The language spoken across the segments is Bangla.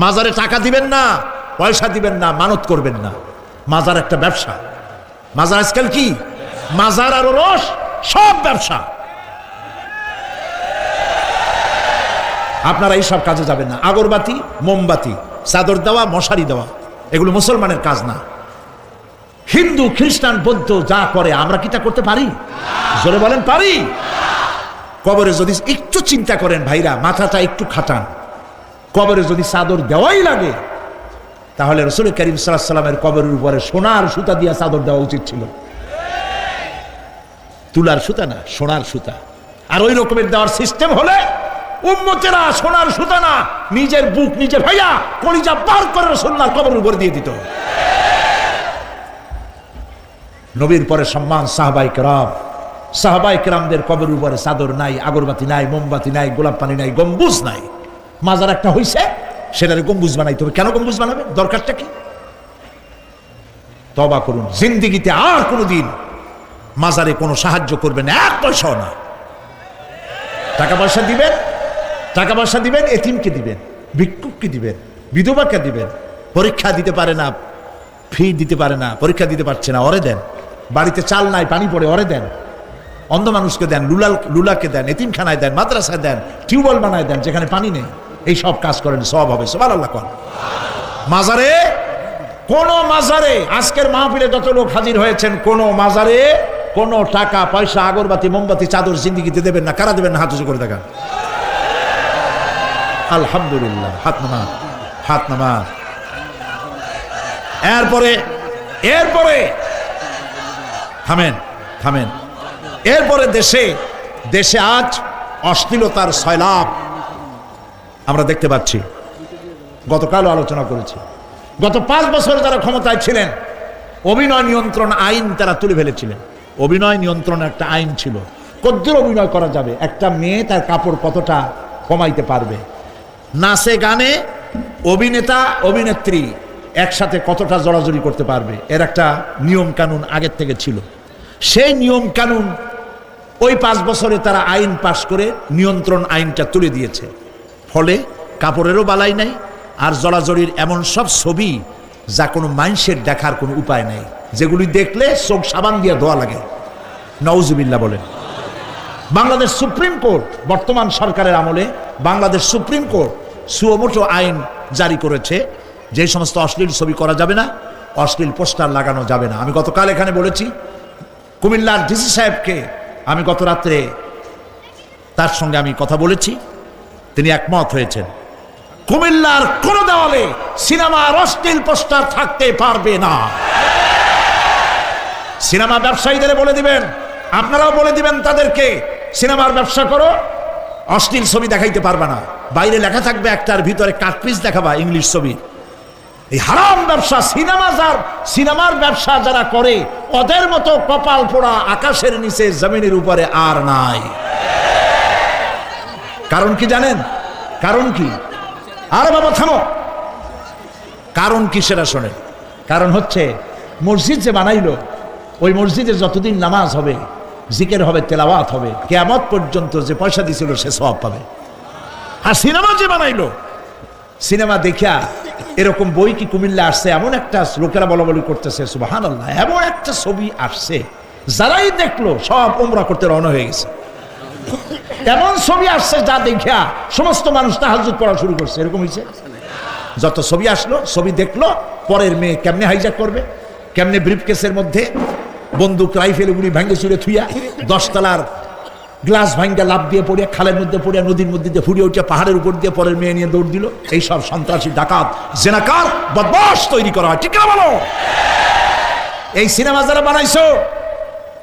মাজারে টাকা দিবেন না, পয়সা দিবেন না, মানত করবেন না। মাজার একটা ব্যবসা। মাজার আজকাল কি, মাজার আর রস সব ব্যবসা। আপনারা এইসব কাজে যাবেন না। আগরবাতি, মোমবাতি, চাদর দেওয়া, মশারি দেওয়া, এগুলো মুসলমানের কাজ না। হিন্দু, খ্রিস্টান, বৌদ্ধ যা করে আমরা কি তা করতে পারি? জোরে বলেন, পারি? কবরে যদি একটু চিন্তা করেন ভাইরা, মাথাটা একটু খাটান, কবরে যদি চাদর দেওয়াই লাগে তাহলে রাসূল করিম সাল্লাল্লাহু আলাইহি ওয়াসাল্লামের কবরের উপরে সোনার সুতা দিয়ে চাদর দেওয়া উচিত ছিল। তুলার সুতা না, সোনার সুতা। আর ওই রকমের দেওয়ার সিস্টেম হলে উম্মতেরা সোনার সুতা না, নিজের বুক নিজে ভাইয়া কলিজা পার করে রাসূলুল্লাহর কবরের উপর দিয়ে দিত। নবীর পরে সম্মান সাহাবায়ে কেরাম। সাহাবায়ে কেরামদের কবরের উপরে চাদর নাই, আগরবাতি নাই, মোমবাতি নাই, গোলাপ পানি নাই, গম্বুজ নাই। মাজার একটা হইছে, সেটারে গম্বুজ বানাইতে হবে। কেন গম্বুজ বানাবে? দরকারটা কি? তওবা করুন, জিন্দেগিতে আর কোনোদিন মাজারে কোনো সাহায্য করবেন না, এক পয়সাও না। টাকা পয়সা দিবেন, টাকা পয়সা দিবেন, এতিমকে দিবেন, ভিক্ষুককে দিবেন, বিধবাকে দিবেন। পরীক্ষা দিতে পারে না, ফি দিতে পারে না, পরীক্ষা দিতে পারছে না, ওরে দেন। বাড়িতে চাল নাই, পানি পড়ে, ওরে দেন। অন্ধ মানুষকে দেন, লুলাকে দেন, এতিমখানায় দেন, মাদ্রাসায় দেন, টিউবওয়েল বানায় দেন যেখানে পানি নেই। এই সব কাজ করেন, সব হবে। সুবহানাল্লাহ করেন। মাজারে, কোন মাজারে, আজকের মাহফিলে যত লোক হাজির হয়েছেন, কোন মাজারে কোন টাকা পয়সা, আগরবাতি, মোমবাতি, চাদর জিন্দেগিতে দেবেন না। কারা দেবেন না? হাত উঁচু করে দেখান। আলহামদুলিল্লাহ। হাত নামা, হাত নামা। এরপরে থামেন, থামেন। এরপরে দেশে আজ অশ্লীলতার সয়লাব আমরা দেখতে পাচ্ছি। গতকালও আলোচনা করেছি। গত 5 বছর যারা ক্ষমতায় ছিলেন, অভিনয় নিয়ন্ত্রণ আইন তারা তুলে ফেলেছিলেন। অভিনয় নিয়ন্ত্রণ একটা আইন ছিল, কতদূর অভিনয় করা যাবে, একটা মেয়ে তার কাপড় কতটা কমাইতে পারবে, নাচে গানে অভিনেতা অভিনেত্রী একসাথে কতটা জড়াজড়ি করতে পারবে, এর একটা নিয়ম কানুন আগের থেকে ছিল। সেই নিয়ম কানুন ওই 5 বছরে তারা আইন পাশ করে নিয়ন্ত্রণ আইনটা তুলে দিয়েছে। ফলে কাপড়েরও বালাই নাই, আর জড়াজড়ির এমন সব ছবি যা কোনো মানুষের দেখার কোনো উপায় নাই, যেগুলি দেখলে চোখ সাবান দিয়ে ধোয়া লাগে। নাউজুবিল্লাহ বলেন। বাংলাদেশ সুপ্রিম কোর্ট, বর্তমান সরকারের আমলে বাংলাদেশ সুপ্রিম কোর্ট সুমোটো আইন জারি করেছে, যে সমস্ত অশ্লীল ছবি করা যাবে না, অশ্লীল পোস্টার লাগানো যাবে না। আমি গতকাল এখানে বলেছি, কুমিল্লার ডিসি সাহেবকে আমি গত রাত্রে তার সঙ্গে আমি কথা বলেছি, তিনি একমত হয়েছেন। কুমিল্লার কোন দেওয়ালে সিনেমার অশ্লীল পোস্টার থাকতে পারবে না। সিনেমা ব্যবসায়ীদের বলে দিবেন, আপনারাও বলে দিবেন তাদেরকে, সিনেমার ব্যবসা করো, অশ্লীল ছবি দেখাইতে পারবে না। বাইরে লেখা থাকবে একটার, ভিতরে কাটপিস দেখাবা ইংলিশ ছবি। এই হারাম ব্যবসা, সিনেমার ব্যবসা যারা করে, ওদের মতো কপাল পোড়া আকাশের নিচে জমিনের উপরে আর নাই। কারণ কি জানেন? কারণ কি? আরে বাবা থামো। কারণ কি সেটা শোনেন। কারণ হচ্ছে, মসজিদ যে বানাইলো, ওই মসজিদে যতদিন নামাজ হবে, জিকির হবে, তেলাওয়াত হবে, কিয়ামত পর্যন্ত যে পয়সা দিছিল সে সওয়াব পাবে। আর সিনেমা যে বানাইলো, সিনেমা দেখিয়া এরকম বই কি কুমিল্লা আসছে? এমন একটা লোকেরা বলাবলি করতেছে, সুবহানাল্লাহ, এমন একটা ছবি আসছে, যারাই দেখলো সব উমরা করতে রওনা হয়ে গেছে। এমন ছবি আসছে যা দেখিয়া সমস্ত মানুষ তাহাজ্জুদ পড়া শুরু করছে। এরকম হয়েছে। যত ছবি আসলো, ছবি দেখলো, পরের মেয়ে কেমনে হাইজ্যাক করবে, কেমনে ব্রিফকেসের মধ্যে বন্দুক, রাইফেল গুলি ভাঙ্গে চুরে থুইয়া 10 তলার গ্লাস ভাঙ্গা লাভ দিয়ে পড়িয়া, খালের মধ্যে পড়িয়া, নদীর মধ্যে দিয়ে ফুড়িয়ে উঠে পাহাড়ের উপর দিয়ে পরের মেয়ে নিয়ে দৌড় দিল। এই সব সন্ত্রাসী, ডাকাত, জেনাকার, বদমাশ তৈরি করা হয়। ঠিক না বলো? এই সিনেমা যারা বানাইছো,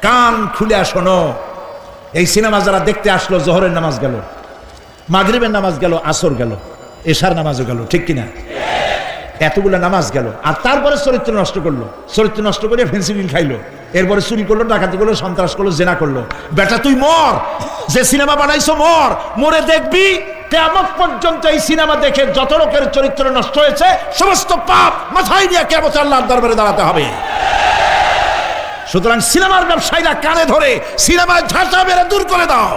কান খুলে শোনো। এই সিনেমা যারা দেখতে আসলো, জোহরের নামাজ গেল, মাগরিবের নামাজ গেল, আসর গেল, এশার নামাজও গেল, ঠিক কিনা? এতগুলো নামাজ গেল, আর তারপরে চরিত্র নষ্ট করলো। চরিত্র নষ্ট করে ফেন্সিডিল খাইলো, এরপরে চুরি করলো, ডাকাতি করলো, সন্ত্রাস করলো, জেনা করলো। বেটা তুই মর, যে সিনেমা বানাইছো মর, মরে দেখবি কিয়ামত পর্যন্ত এই সিনেমা দেখে যত লোকের চরিত্র নষ্ট হয়েছে, সমস্ত পাপ মাথায় নিয়ে কিয়ামতে আল্লাহর দরবারে দাঁড়াতে হবে। সুতরাং সিনেমার ব্যবসায়ীরা কানে ধরে সিনেমার ঝাঁটা বেড়ে দূর করে দাও।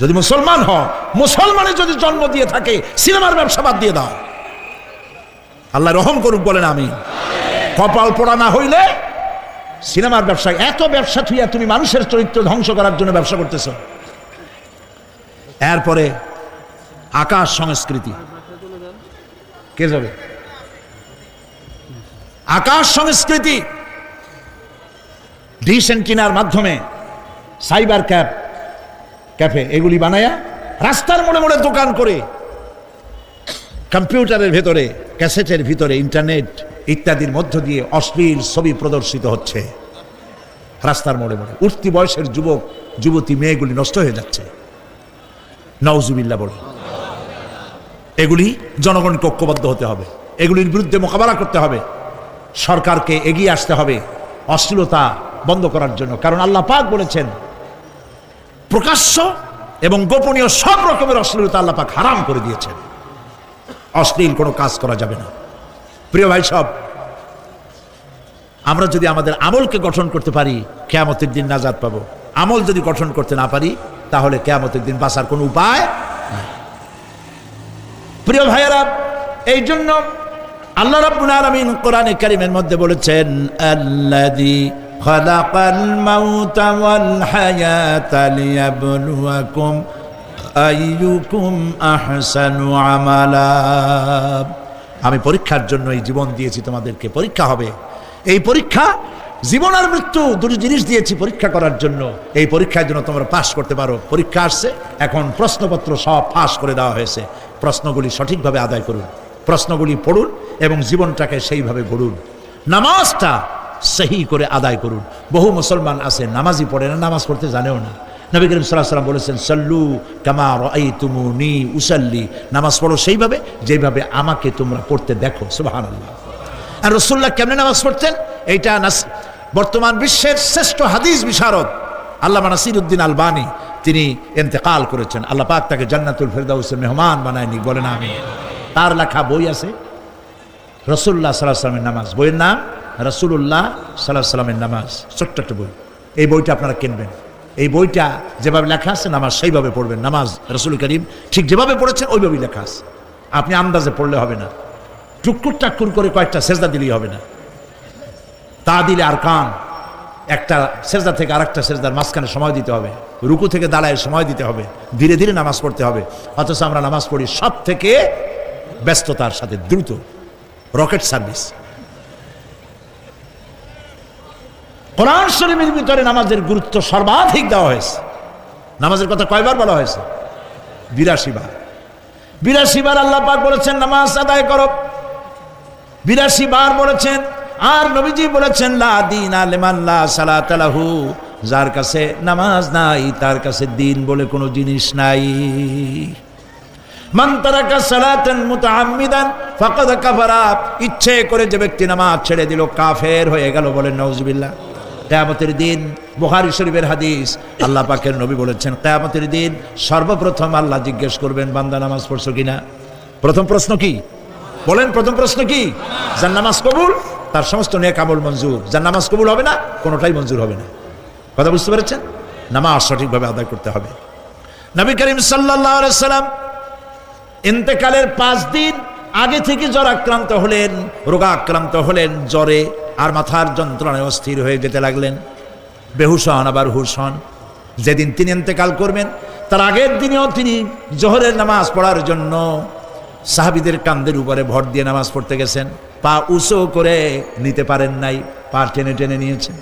যদি মুসলমান হও, মুসলমানের যদি জন্ম দিয়ে থাকে, সিনেমার ব্যবসা বাদ দিয়ে দাও। আল্লাহ রহম করুক, বলেন আমি। কপাল পোড়া না হইলে সিনেমার ব্যবসা, এত ব্যবসা থুইয়া তুমি মানুষের চরিত্র ধ্বংস করার জন্য ব্যবসা করতেছ। এরপরে আকাশ সংস্কৃতি, কে যাবে? আকাশ সংস্কৃতি ডিশ এন্টিনার মাধ্যমে সাইবার ক্যাফে এগুলি বানায়া রাস্তার মোড়ে মোড়ে দোকান করে কম্পিউটারের ভেতরে, ক্যাসেটের ভিতরে, ইন্টারনেট ইত্যাদির মধ্য দিয়ে অশ্লীল ছবি প্রদর্শিত হচ্ছে। রাস্তার মোড়ে মোড়ে উঠতি বয়সের যুবক যুবতী মেয়েগুলি নষ্ট হয়ে যাচ্ছে। নাউজুবিল্লাহ বলে। এগুলি জনগণকে ঐক্যবদ্ধ হতে হবে, এগুলির বিরুদ্ধে মোকাবেলা করতে হবে, সরকারকে এগিয়ে আসতে হবে অশ্লীলতা বন্ধ করার জন্য। কারণ আল্লাহ পাক বলেছেন প্রকাশ্য এবং গোপনীয় সব রকমের অশ্লীলতা আল্লাহ পাক হারাম করে দিয়েছেন। অশ্লীল কোনো কাজ করা যাবে না। প্রিয় ভাই সব, আমরা যদি আমাদের আমলকে গঠন করতে পারি, কিয়ামতের দিন নাজাত পাবো। আমল যদি গঠন করতে না পারি, তাহলে কিয়ামতের দিন বাঁচার কোনো উপায় নাই। প্রিয় ভাইয়েরা, এই জন্য আল্লাহ রাব্বুল আলামিন কোরআনে কারীমের মধ্যে বলেছেন, আল্লাযী খালাকাল মাউতা ওয়াল হায়াতা লিয়াবলুয়াকুম আইয়ুকুম আহসানু আমালা। আমি পরীক্ষার জন্য এই জীবন দিয়েছি, তোমাদেরকে পরীক্ষা হবে। এই পরীক্ষা, জীবন আর মৃত্যু দুটো জিনিস দিয়েছি পরীক্ষা করার জন্য। এই পরীক্ষার জন্য তোমরা পাস করতে পারো। পরীক্ষা আসছে, এখন প্রশ্নপত্র সব ফাঁস করে দেওয়া হয়েছে। প্রশ্নগুলি সঠিকভাবে আদায় করুন, প্রশ্নগুলি পড়ুন এবং জীবনটাকে সেইভাবে গড়ুন। নামাজটা সহি করে আদায় করুন। বহু মুসলমান আছে নামাজই পড়ে না, নামাজ পড়তে জানেও না। নবী করিম সাল্লাল্লাহু আলাইহি ওয়াসাল্লাম বলেছেন, সাল্লু কামা রাআইতুমুনি উসাল্লি, নামাজ পড়ো সেইভাবে যেভাবে আমাকে তোমরা পড়তে দেখো। সুবহানাল্লাহ। আর রাসূলুল্লাহ কেমনে নামাজ পড়তেন, এইটা বর্তমান বিশ্বের শ্রেষ্ঠ হাদিস বিশারদ আল্লামা নাসিরউদ্দিন আলবানী তিনি ইন্তেকাল করেছেন। আল্লাহ পাক তাকে জান্নাতুল ফেরদাউসের মেহমান বানায় নিক, বলেন আমিন। তার লেখা বই আছে রাসূলুল্লাহ সাল্লাল্লাহু আলাইহি ওয়াসাল্লামের নামাজ, বইয়ের নাম রাসূলুল্লাহ সাল্লাল্লাহু আলাইহি ওয়াসাল্লামের নামাজ। ছোট্ট একটা বই। এই বইটা আপনারা কিনবেন। এই বইটা যেভাবে লেখা আছে নামাজ সেইভাবে পড়বেন। নামাজ রাসূল করিম ঠিক যেভাবে পড়েছেন ওইভাবেই লেখা আছে। আপনি আন্দাজে পড়লে হবে না, টুকুর টাক্কুর করে কয়েকটা সেজদা দিলেই হবে না। তা দিলে আর কান, একটা সেজদা থেকে আরেকটা সেজদার মাঝখানে সময় দিতে হবে, রুকু থেকে দাঁড়ায় সময় দিতে হবে, ধীরে ধীরে নামাজ পড়তে হবে। অথচ আমরা নামাজ পড়ি সব থেকে ব্যস্ততার সাথে, দ্রুত, রকেট সার্ভিস। কোরআন শরীফের ভিতরে নামাজের গুরুত্ব সর্বাধিক দেওয়া হয়েছে। নামাজের কথা কয়বার বলা হয়েছে? 82 বার। 82 বার আল্লাহ পাক বলেছেন নামাজ আদায় করো, 82 বার বলেছেন। আর নবীজি বলেছেন, লা দীনা লিমান লা সালাতা লাহু, যার কাছে নামাজ নাই তার কাছে দিন বলে কোনো জিনিস নাই। মান তারাকা সালাতান মুতাআম্মিদান ফাকাদ কাফারা, ইচ্ছে করে যে ব্যক্তি নামাজ ছেড়ে দিল কাফের হয়ে গেল, বলেন নাউজুবিল্লাহ। কিয়ামতের দিন, বুখারী শরীফের হাদিস, আল্লাহ পাকের নবী বলেছেন কিয়ামতের দিন সর্বপ্রথম আল্লাহ জিজ্ঞেস করবেন, বান্দা নামাজ পড়ছো কিনা। প্রথম প্রশ্ন কি বলেন? প্রথম প্রশ্ন কি? যার নামাজ কবুল তার সমস্ত নেক আমল মঞ্জুর, যার নামাজ কবুল হবে না কোনোটাই মঞ্জুর হবে না। কথা বুঝতে পেরেছেন? নামাজ সঠিকভাবে আদায় করতে হবে। নবী করিম সাল্লাল্লাহু আলাইহি সাল্লাম ইন্তেকালের 5 দিন আগে থেকে জ্বর আক্রান্ত হলেন, রোগাক্রান্ত হলেন, জ্বরে আর মাথার যন্ত্রণায় অস্থির হয়ে যেতে লাগলেন, বেহুশ হন আবার হুশ হন। যেদিন তিনি ইন্তেকাল করবেন তার আগের দিনেও তিনি জোহরের নামাজ পড়ার জন্য সাহাবীদের কাঁধের উপরে ভর দিয়ে নামাজ পড়তে গেছেন, পা উঁচু করে নিতে পারেন নাই, পা টেনে টেনে নিয়েছেন।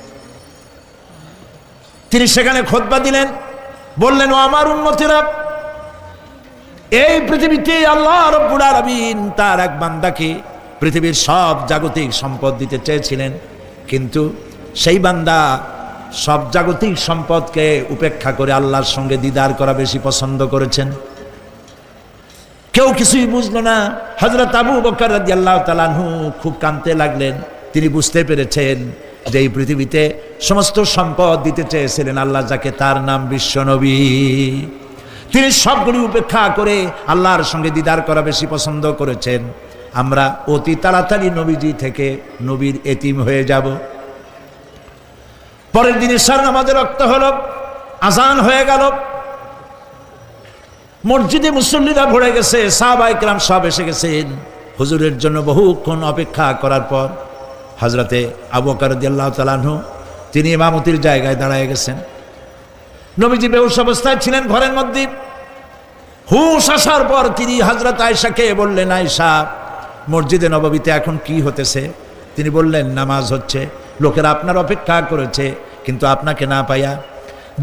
তিনি সেখানে খুতবা দিলেন, বললেন, ও আমার উম্মতেরা, এই পৃথিবীতে আল্লাহ রাব্বুল আলামিন তার এক বান্দাকে পৃথিবীর সব জাগতিক সম্পদ দিতে চেয়েছিলেন, কিন্তু সেই বান্দা সব জাগতিক সম্পদকে উপেক্ষা করে আল্লাহর সঙ্গে দিদার করা বেশি পছন্দ করেছেন। কেউ কিছুই বুঝলো না। হযরত আবু বকর রাদিয়াল্লাহু তাআলা আনহু খুব কাঁদতে লাগলেন। তিনি বুঝতে পেরেছেন যে এই পৃথিবীতে সমস্ত সম্পদ দিতে চেয়েছিলেন আল্লাহ, যাকে তার নাম বিশ্বনবী, তিনি সবগুলি উপেক্ষা করে আল্লাহর সঙ্গে দিদার করা বেশি পছন্দ করেছেন। আমরা অতি তাড়াতাড়ি নবীজি থেকে নবীর এতিম হয়ে যাব। পরের দিন ইশার নামাজের রক্ত হলো, আজান হয়ে গেল। মসজিদে মুসল্লিরা ভরে গেছে, সাহাবায়ে কেরাম সব এসে গেছেন। হুজুরের জন্য বহুক্ষণ অপেক্ষা করার পর হযরতে আবু বকর রাদিয়াল্লাহু তাআলা আনহু তিনি ইমামতির জায়গায় দাঁড়ায় গেছেন। নবীজি বেহুশ অবস্থায় ছিলেন ঘরের মধ্যে। হুশ আসার পর তিনি হযরত আয়েশাকে বললেন, আয়েশা, মসজিদে নববীতে এখন কি হতেছে? তিনি বললেন, নামাজ হচ্ছে। লোকেরা আপনার অপেক্ষা করেছে, কিন্তু আপনাকে না পাইয়া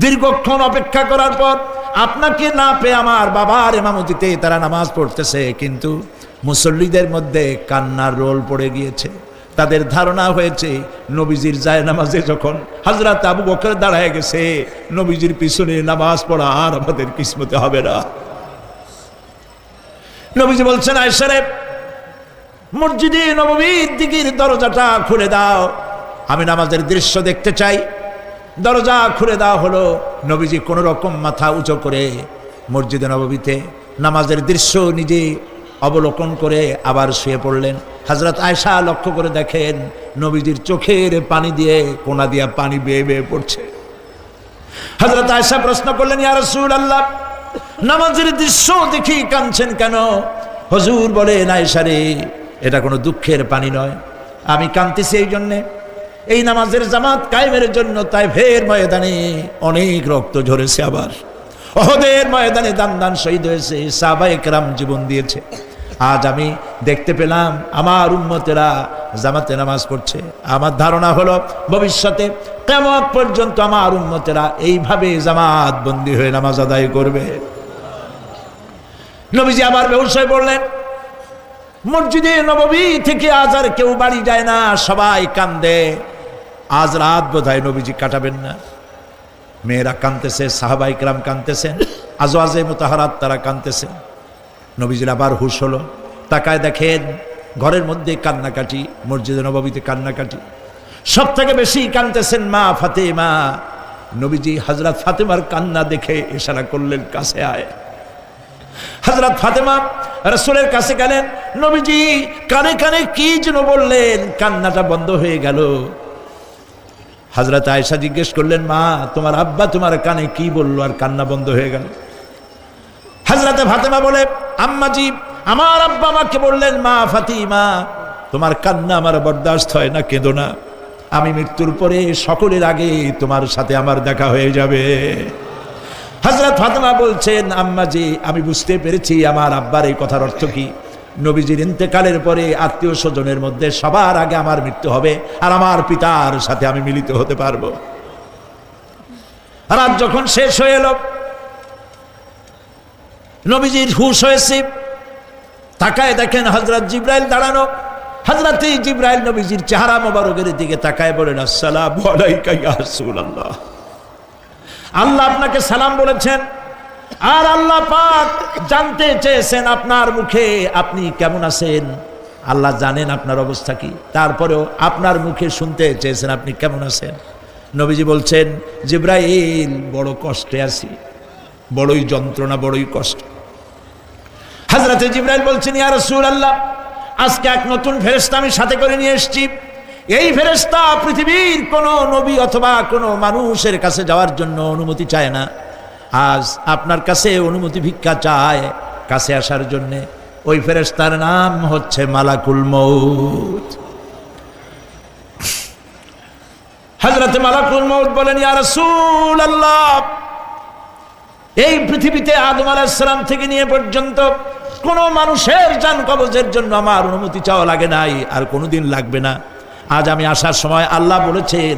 দীর্ঘক্ষণ অপেক্ষা করার পর আপনাকে না পেয়ে আমার বাবার ইমামতিতে তারা নামাজ পড়তেছে, কিন্তু মুসল্লিদের মধ্যে কান্নার রোল পড়ে গিয়েছে। তাদের ধারণা হয়েছে নবীজির জায়নামাজে যখন হযরত আবু বকর দাঁড়ায় গেছে, নবীজির পিছনে নামাজ পড়া আর আমাদের কিসমতে হবে না। নবীজি বলছেন, আয়েশা রে, মসজিদে নববীর দিকের দরজাটা খুলে দাও, আমি নামাজের দৃশ্য দেখতে চাই। দরজা খুলে দেওয়া হলো। নবীজি কোন রকম মাথা উঁচু করে মসজিদে নববীতে নামাজের দৃশ্য নিজে অবলোকন করে আবার শুয়ে পড়লেন। হযরত আয়েশা লক্ষ্য করে দেখেন নবীজির চোখের পানি দিয়ে কোনা দিয়া পানি বেয়ে বেয়ে পড়ছে। হযরত আয়েশা প্রশ্ন করলেন, ইয়া রাসূলুল্লাহ, নামাজের দৃশ্য দেখি কাঁদছেন কেন? হুজুর বলেন, আয়েশা রে, এটা কোনো দুঃখের পানি নয়, আমি কাঁদতেছি এই জন্যে, এই নামাজের জামাত কায়েমের জন্য তায়েফের ময়দানে অনেক রক্ত ঝরেছে, আবার উহুদের ময়দানে দান দান শহীদ হয়েছে, সাহাবায়ে কেরাম জীবন দিয়েছে। আজ আমি দেখতে পেলাম আমার উম্মতেরা জামাতে নামাজ পড়ছে। আমার ধারণা হলো ভবিষ্যতে কিয়ামত পর্যন্ত আমার উম্মতেরা এইভাবে জামাত বন্দী হয়ে নামাজ আদায় করবে। নবীজি আবার বেহুশ হয়ে পড়লেন। মসজিদে নববী থেকে আজ আর কেউ বাড়ি যায় না, সবাই কান্দে। আজ রাত বোধহয় নবীজি কাটাবেন না। মেয়েরা কাঁদতেছে, সাহাবায়ে কেরাম কাঁদতেছেন, আজওয়াজে মুতাহারাত তারা কাঁদতেছেন। নবীজির আবার হুশ হলো, তাকায় দেখেন ঘরের মধ্যে কান্নাকাটি, মসজিদে নববীতে কান্নাকাটি। সব থেকে বেশি কাঁদতেছেন মা ফাতেমা। নবীজি হযরত ফাতেমার কান্না দেখে ইশারা করলেন, কাছে আয়। হযরত ফাতেমা রাসূলের কাছে গেলেন। নবীজি কানে কানে কি যেন বললেন, কান্নাটা বন্ধ হয়ে গেল। হযরত আয়েশা জিজ্ঞেস করলেন, মা, তোমার আব্বা তোমার কানে কি বললো আর কান্না বন্ধ হয়ে গেল? হযরত ফাতেমা বলে, আম্মাজি, আমার আব্বা আমাকে বললেন, মা ফাতিমা, তোমার কান্না আমার বরদাস্ত হয় না, কেঁদো না, আমি মৃত্যুর পরে সকলের আগে তোমার সাথে আমার দেখা হয়ে যাবে। হযরত ফাতেমা বলছেন, আম্মাজি, আমি বুঝতে পেরেছি আমার আব্বার এই কথার অর্থ কি। নবীজির ইন্তেকালের পরে আত্মীয় স্বজনের মধ্যে সবার আগে আমার মৃত্যু হবে, আর আমার পিতার সাথে আমি মিলিত হতে পারবো। রাত যখন শেষ হয়ে এলো, নবীজির হুশ হয়েছে। তাকায় দেখেন হযরত জিবরাইল দাঁড়ানো। হযরত জিবরাইল নবীজির চেহারা মোবারকের দিকে তাকায় বলেন, আসসালামু আলাইকা ইয়া রাসূলুল্লাহ। আল্লাহ আপনাকে সালাম বলেছেন, আর আল্লাহ পাক জানতে চেয়েছেন আপনার মুখে আপনি কেমন আছেন। আল্লাহ জানেন আপনার অবস্থা কি, তারপরেও আপনার মুখে শুনতে চেয়েছেন আপনি কেমন আছেন। নবীজি বলছেন, জিবরাইল, বড় কষ্টে আছি, বড়ই যন্ত্রণা, বড়ই কষ্ট। হযরত জিবরাইল বলছেন, ইয়া রাসূলুল্লাহ, আজকে এক নতুন ফেরেশতা আমি সাথে করে নিয়ে এসেছি। এই ফেরেশতা পৃথিবীর কোন নবী অথবা কোনো মানুষের কাছে যাওয়ার জন্য অনুমতি চায় না। আজ আপনার কাছে অনুমতি ভিক্ষা চায় কাছে আসার জন্য। ওই ফেরেশতার নাম হচ্ছে মালাকুল মউত। হযরত মালাকুল মউত বলেন, ইয়া রাসূলুল্লাহ, এই পৃথিবীতে আদম আলাইহিস সালাম থেকে নিয়ে পর্যন্ত কোন মানুষের জান কবজের জন্য আমার অনুমতি চাওয়া লাগে নাই, আর কোনোদিন লাগবে না। আজ আমি আসার সময় আল্লাহ বলেছেন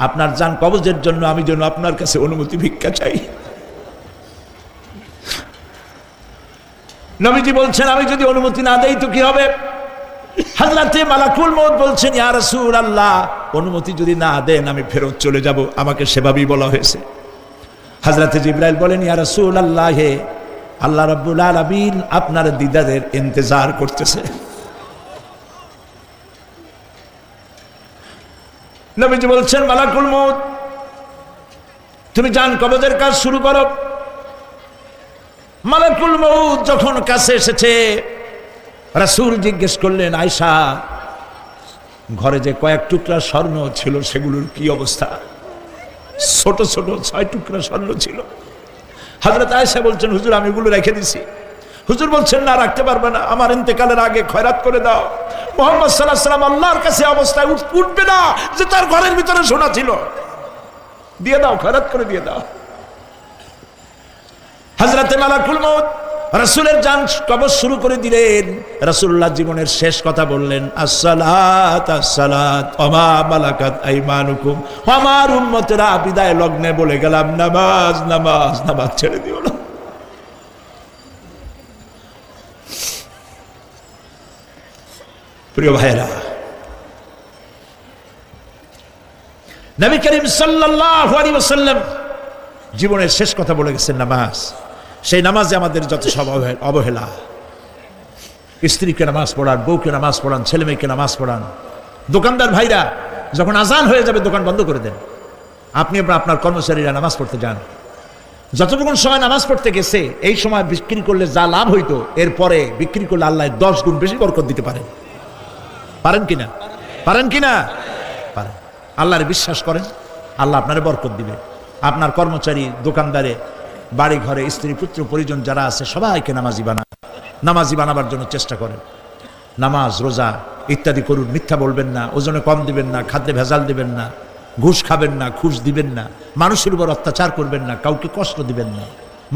আপনার জান কবজের জন্য আমি যেন আপনার কাছে অনুমতি ভিক্ষা চাই। নবীজি বলছেন, আমি যদি অনুমতি না দেই তো কি হবে? হযরতে মালাকুল মউত বলছেন, ইয়া রাসূলুল্লাহ, অনুমতি যদি না দেন আমি ফেরত চলে যাব, আমাকে সেভাবেই বলা হয়েছে। হযরতে জিবরাইল বলেন, ইয়া রাসূলুল্লাহ, হে আল্লাহ রাব্বুল আলামিন আপনার দিদারের ইন্তজার করতেছে। নবীজি বলছেন, মালাকুল মউত, তুমি জান কবজের কাজ শুরু করো। মালাকুল মউত যখন কাছে এসেছে, রাসূল জিজ্ঞেস করলেন, আয়েশা, ঘরে যে কয়েক টুকরা স্বর্ণ ছিল সেগুলোর কি অবস্থা? ছোট ছোট 6 টুকরা স্বর্ণ ছিল। হযরত আয়েশা বলছেন, হুজুর আমি এগুলো রেখে দিছি। হুজুর বলছেন, না রাখতে পারবে না, আমার ইন্তেকালের আগে খয়রাত করে দাও। মুহাম্মদ সাল্লাল্লাহু আলাইহি ওয়াসাল্লাম আল্লাহর কাছে অবস্থায় উঠবে না যে তার ঘরের ভিতরে সোনা ছিল, দিয়ে দাও, খয়রাত করে দিয়ে দাও। হযরতে মালাকুল মউত রাসূলের জান কবজ শুরু করে দিলেন। রাসূলুল্লাহ জীবনের শেষ কথা বললেন, আসসালাত আসসালাত ওয়া মা মালাকাত আইমানুকুম। আমার উম্মতেরা বিদায় লগ্নে বলে গেলাম, নামাজ নামাজ নামাজ ছেড়ে দিও না। প্রিয় ভাইরা, নবী করিম সাল্লাল্লাহু আলাইহি ওয়াসাল্লাম জীবনের শেষ কথা বলে গেছেন নামাজ। সেই নামাজে আমাদের যত সব অবহেলা, স্ত্রীকে নামাজ পড়ান, বউকে নামাজ পড়ান, ছেলে মেয়েকে নামাজ পড়ান। দোকানদার ভাইরা যখন আজান হয়ে যাবে দোকান বন্ধ করে দেন, আপনি আপনার কর্মচারীরা নামাজ পড়তে যান। যতটুকু সময় নামাজ পড়তে গেছে এই সময় বিক্রি করলে যা লাভ হইতো, এরপরে বিক্রি করলে আল্লাহ 10 গুণ বেশি বরকত দিতে পারেন। পারেন কিনা? পারেন কিনা? পারেন। আল্লাহরে বিশ্বাস করেন, আল্লাহ আপনারে বরকত দিবে। আপনার কর্মচারী, দোকানদারে, বাড়ি ঘরে স্ত্রী পুত্র পরিজন যারা আছে সবাইকে নামাজি বানান, নামাজি বানাবার জন্য চেষ্টা করেন। নামাজ রোজা ইত্যাদি করুন, মিথ্যা বলবেন না, ওজনে কম দিবেন না, খাদ্যে ভেজাল দিবেন না, ঘুষ খাবেন না, ঘুষ দিবেন না, মানুষের উপর অত্যাচার করবেন না, কাউকে কষ্ট দিবেন না,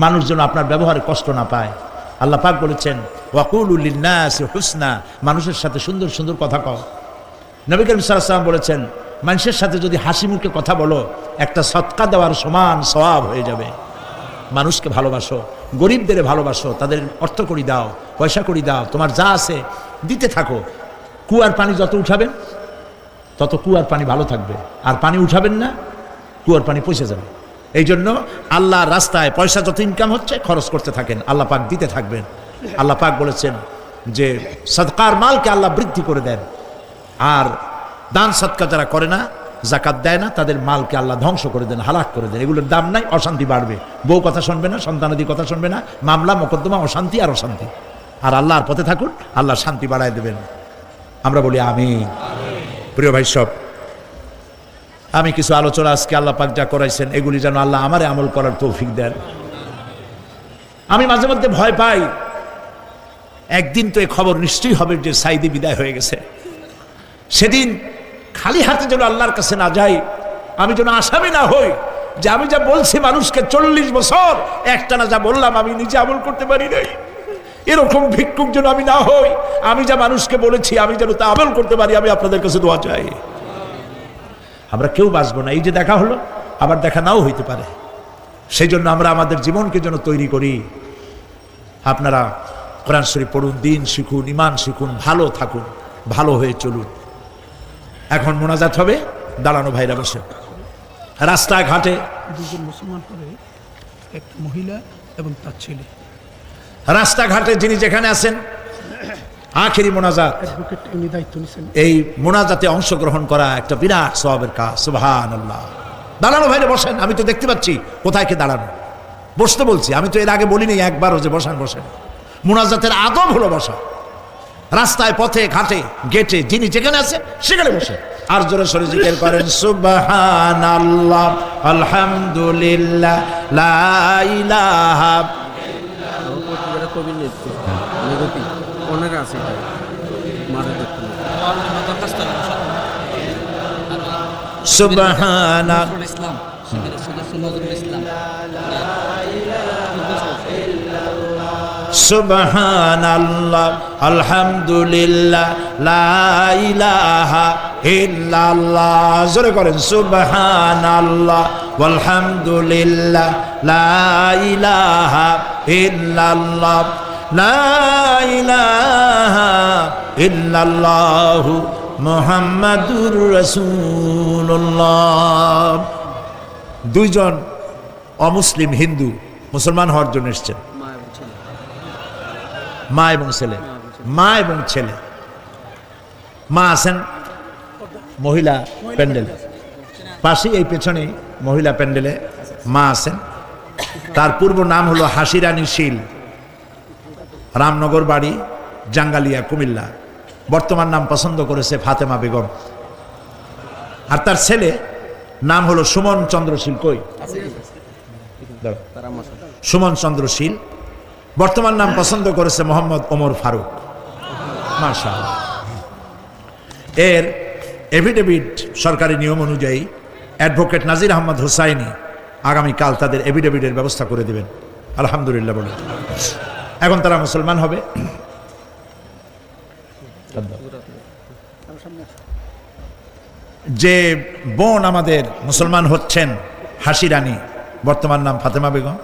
মানুষ যেন আপনার ব্যবহারে কষ্ট না পায়। আল্লাহ পাক বলেছেন, ওয়াকুলু লিন্নাসি হুসনা, মানুষের সাথে সুন্দর সুন্দর কথা কও। নবী করিম সাল্লাল্লাহু আলাইহি ওয়াসাল্লাম বলেছেন, মানুষের সাথে যদি হাসি মুখে কথা বলো একটা সদকা দেওয়ার সমান সওয়াব হয়ে যাবে। মানুষকে ভালোবাসো, গরিবদের ভালোবাসো, তাদের অর্থ করি দাও, পয়সা করি দাও, তোমার যা আছে দিতে থাকো। কুয়ার পানি যত উঠাবেন তত কুয়ার পানি ভালো থাকবে, আর পানি উঠাবেন না কুয়ার পানি পচে যাবে। এই জন্য আল্লাহর রাস্তায় পয়সা যত ইনকাম হচ্ছে খরচ করতে থাকেন, আল্লাহ পাক দিতে থাকবেন। আল্লাহ পাক বলেছেন যে সদকার মালকে আল্লাহ বৃদ্ধি করে দেন, আর দান সদকা যারা করে না, যাকাত দেয় না, তাদের মালকে আল্লাহ ধ্বংস করে দেন, হালাক করে দেন। এগুলোর দাম নাই, অশান্তি বাড়বে, বউ কথা শুনবে না, সন্তানাদি কথা শুনবে না, মামলা মোকদ্দমা, অশান্তি আর অশান্তি। আর আল্লাহর পথে থাকুন, আল্লাহ শান্তি বাড়ায় দেবেন। আমরা বলি আমিন। প্রিয় ভাই সব, আমি কিছু আলোচনা আজকে আল্লাহ পাক যা করাইছেন এগুলি যেন আল্লাহ আমারে আমল করার তৌফিক দেন। আমি মাঝে মধ্যে ভয় পাই, একদিন তো এই খবর নিশ্চয়ই হবে যে সাইদি বিদায় হয়ে গেছে। সেদিন খালি হাতে যেন আল্লাহর কাছে না যাই, আমি যেন আসামি না হই যে আমি যা বলছি মানুষকে 40 বছর একটানা যা বললাম আমি নিজে আমল করতে পারি নাই। এরকম ভিক্ষুক যেন আমি না হই, আমি যা মানুষকে বলেছি আমি যেন তা আমল করতে পারি। আমি আপনাদের কাছে দোয়া চাই। আমরা কেউ বাঁচবো না, এই যে দেখা হলো আবার দেখা নাও হইতে পারে। সেই জন্য আমরা আমাদের জীবনকে যেন তৈরি করি। আপনারা কোরআন শরীফ পড়ুন, দিন শিখুন, ইমান শিখুন, ভালো থাকুন, ভালো হয়ে চলুন। এখন মোনাজাত হবে, দাঁড়ানো ভাইরা বসে। রাস্তাঘাটে দুজন মুসলমান করে এক মহিলা এবং তার ছেলে, রাস্তাঘাটে যিনি যেখানে আছেন, আখেরি মোনাজাত, দায়িত্ব নিছেন। এই মোনাজাতে অংশগ্রহণ করা একটা বিরাট সওয়াবের কাজ। সুবহানাল্লাহ। দাঁড়ানো ভাইরা বসেন, আমি তো দেখতে পাচ্ছি কোথায় কে দাঁড়ানো। বসতে বলছি, আমি তো এর আগে বলিনি একবারও যে বসান বসেন। মোনাজাতের আদব হলো বসা। রাস্তায়, পথে, ঘাটে, গেটে যিনি যেখানে আছে সেখানে বসে আর জোরে সরে জিকির করেন, সুবহানাল্লাহ, আলহামদুলিল্লাহ, লা ইলাহা সুবহানাল্লাহ, সুবহানাল্লাহ, আলহামদুলিল্লাহ, লা ইলাহা ইল্লাল্লাহ। জোরে করেন, সুবহানাল্লাহ, আলহামদুলিল্লাহ, লা ইলাহা ইল্লাল্লাহ, লা ইলাহা ইল্লাল্লাহ, মুহাম্মাদুর রাসূলুল্লাহ। দুইজন অমুসলিম হিন্দু মুসলমান হওয়ার জন্য এসেছেন, মা এবং ছেলে। মা এবং ছেলে, মা আছেন মহিলা প্যান্ডেলে, পাশেই এই পেছনে মহিলা প্যান্ডেলে মা আছেন। তার পূর্ব নাম হলো হাসিরানী শীল, রামনগর বাড়ি, জাঙ্গালিয়া, কুমিল্লা। বর্তমান নাম পছন্দ করেছে ফাতেমা বেগম। আর তার ছেলে নাম হলো সুমন চন্দ্র শীল। কই সুমন চন্দ্র শীল, বর্তমান নাম পছন্দ করেছে মোহাম্মদ ওমর ফারুক। মাশাআল্লাহ। এর এফিডেভিট সরকারি নিয়ম অনুযায়ী অ্যাডভোকেট নাজির আহমদ হুসাইনি আগামীকাল তাদের এফিডেভিটের ব্যবস্থা করে দেবেন। আলহামদুলিল্লাহ বলে এখন তারা মুসলমান হবে। যে বোন আমাদের মুসলমান হচ্ছেন, হাসি রানী, বর্তমান নাম ফাতেমা বেগম,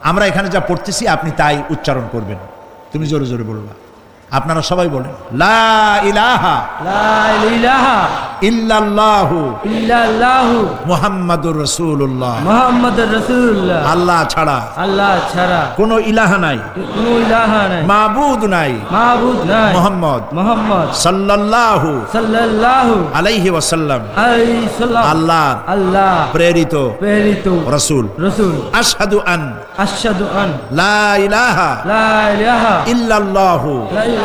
আমরা এখানে যা পড়তেছি আপনি তাই উচ্চারণ করবেন। তুমি জোরে জোরে বলবা, আপনারা সবাই বলেন লা ইলাহা লা ইলাহা ইল্লাল্লাহু ইল্লাল্লাহু মুহাম্মাদুর রাসূলুল্লাহ। মুহাম্মাদুর রাসূলুল্লাহ। আল্লাহ ছাড়া আল্লাহ ছাড়া কোনো ইলাহা নাই, কোনো ইলাহা নাই, মাবুদ নাই, মাবুদ নাই, মুহাম্মদ মুহাম্মদ সাল্লাল্লাহু সাল্লাল্লাহু আলাইহি ওয়াসাল্লাম আলাইহি সাল্লাম আল্লাহর আল্লাহ প্রেরিত প্রেরিত রাসূল। রাসূল। আশহাদু আন আশহাদু আন লা ইলাহা লা ইলাহা ইল্লাল্লাহু লা ইলাহা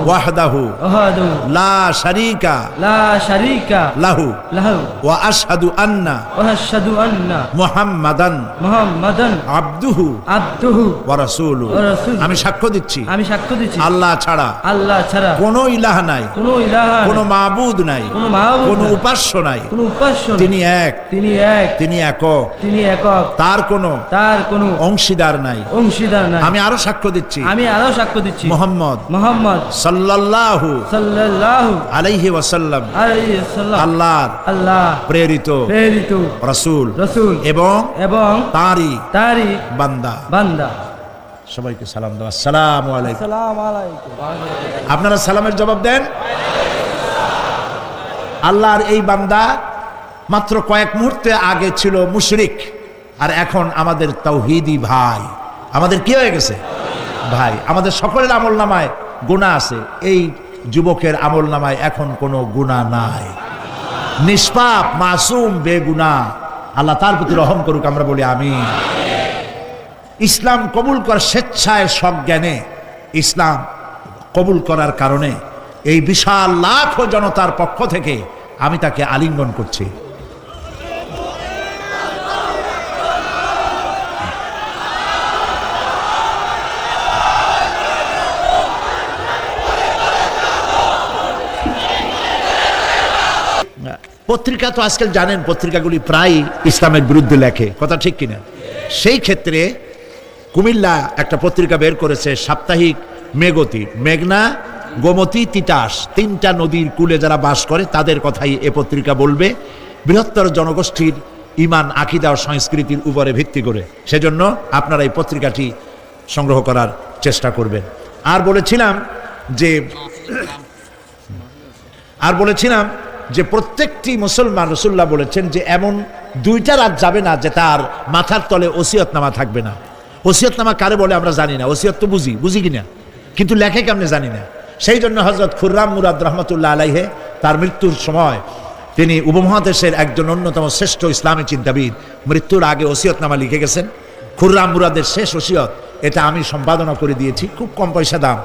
ওয়াহদাহু আহাদু লা শারীকা লা শারীকা লাহু লাহু ওয়া আশহাদু আন্না ওয়া আশহাদু আন্না মুহাম্মাদান মুহাম্মাদান আবদুহু আবদুহু ওয়া রাসূলুহু। ওয়া রাসূলুহু। আমি সাক্ষ্য দিচ্ছি আমি সাক্ষ্য দিচ্ছি আল্লাহ ছাড়া আল্লাহ ছাড়া কোনো ইলাহা নাই, কোনো ইলাহা নাই, কোনো মাবুদ নাই, কোনো মাবুদ কোনো নাই, উপাস্য নাই। কোনো উপাস্য নাই। তিনি এক, তিনি এক, তিনি একক, তিনি একক, তার কোনো তার কোনো অংশীদার নাই। অংশীদার নাই। আমি আরো সাক্ষ্য দিচ্ছি আমি আরো সাক্ষ্য দিচ্ছি মুহাম্মদ মুহাম্মদ সাল্লাল্লাহু সাল্লাল্লাহু আলাইহি ওয়াসাল্লাম আলাইহি সাল্লাম আল্লাহর আল্লাহ প্রেরিত প্রেরিত রাসূল রাসূল এবং এবং তারই তারই বান্দা। বান্দা। সবাইকে সালাম দাও, আসসালামু আলাইকুম। আসসালামু আলাইকুম। আপনারা সালামের জবাব দেন। আল্লাহর এই বান্দা মাত্র কয়েক মুহূর্তে আগে ছিল মুশরিক, আর এখন আমাদের তাওহীদি ভাই। আমাদের কি হয়ে গেছে? ভাই। আমাদের সকলের আমল নামায় গুনাহ আছে, এই যুবকের আমল নামায় এখন কোনো গুনাহ নাই, নিষ্পাপ মাসুম বেগুনাহ। আল্লাহ তার প্রতি রহম করুক, আমরা বলি আমিন। ইসলাম কবুল করার স্বেচ্ছায় সজ্ঞানে ইসলাম কবুল করার কারণে এই বিশাল লাখো জনতার পক্ষ থেকে আমি তাকে আলিঙ্গন করছি। পত্রিকা তো আজকাল জানেন, পত্রিকাগুলি প্রায় ইসলামের বিরুদ্ধে লেখে, কথা ঠিক কিনা? সেই ক্ষেত্রে কুমিল্লা একটা পত্রিকা বের করেছে, সাপ্তাহিক মেঘতি, মেঘনা, গোমতী, তিতাস, তিনটা নদীর কূলে যারা বাস করে তাদের কথাই এ পত্রিকা বলবে, বৃহত্তর জনগোষ্ঠীর ইমান, আকিদা ও সংস্কৃতির উপরে ভিত্তি করে। সেজন্য আপনারা এই পত্রিকাটি সংগ্রহ করার চেষ্টা করবেন। আর বলেছিলাম যে প্রত্যেকটি মুসলমান, রাসূলুল্লাহ বলেছেন যে এমন দুইটা রাত যাবে না যে তার মাথার তলে ওসিয়তনামা থাকবে না। ওসিয়তনামা কারে বলে আমরা জানি না, ওসিয়ত তো বুঝি কিনা, কিন্তু লেখে কেমনে জানি না। সেই জন্য হযরত খুররাম মুরাদ রহমতুল্লাহ আলাইহে তার মৃত্যুর সময় তিনি উপমহাদেশের একজন অন্যতম শ্রেষ্ঠ ইসলামী চিন্তাবিদ, মৃত্যুর আগে ওসিয়তনামা লিখে গেছেন। খুররাম মুরাদের শেষ ওসিয়ত, এটা আমি সম্পাদনা করে দিয়েছি, খুব কম পয়সা দাম।